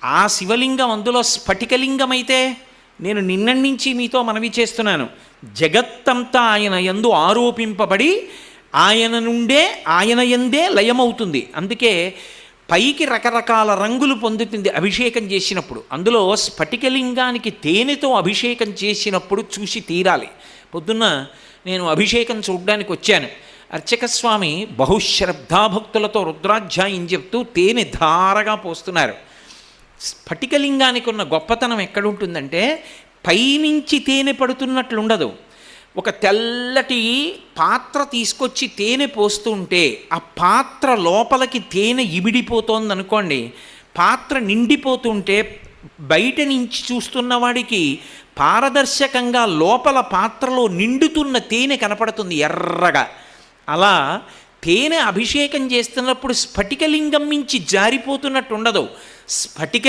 ఆ శివలింగం అందులో స్ఫటికలింగం అయితే నేను నిన్నటి నుంచి మీతో మనవి చేస్తున్నాను, జగత్తంతా ఆయన యందు ఆరోపింపబడి ఆయన నుండే ఆయన యందే లయమవుతుంది. అందుకే పైకి రకరకాల రంగులు పొందుతుంది అభిషేకం చేసినప్పుడు. అందులో స్ఫటికలింగానికి తేనెతో అభిషేకం చేసినప్పుడు చూసి తీరాలి. పొద్దున్న నేను అభిషేకం చూడ్డానికి వచ్చాను. అర్చక స్వామి బహుశ్రద్ధాభక్తులతో రుద్రాధ్యాయం చెప్తూ తేనె ధారగా పోస్తున్నారు. స్ఫటికలింగానికి ఉన్న గొప్పతనం ఎక్కడుంటుందంటే పైనుంచి తేనె పడుతున్నట్లుండదు. ఒక తెల్లటి పాత్ర తీసుకొచ్చి తేనె పోస్తూ ఉంటే ఆ పాత్ర లోపలికి తేనె ఇమిడిపోతోందనుకోండి, పాత్ర నిండిపోతుంటే బయట నుంచి చూస్తున్న వాడికి పారదర్శకంగా లోపల పాత్రలో నిండుతున్న తేనె కనపడుతుంది ఎర్రగా. అలా తేనె అభిషేకం చేస్తున్నప్పుడు స్ఫటికలింగం నుంచి జారిపోతున్నట్టు ఉండదు. స్ఫటిక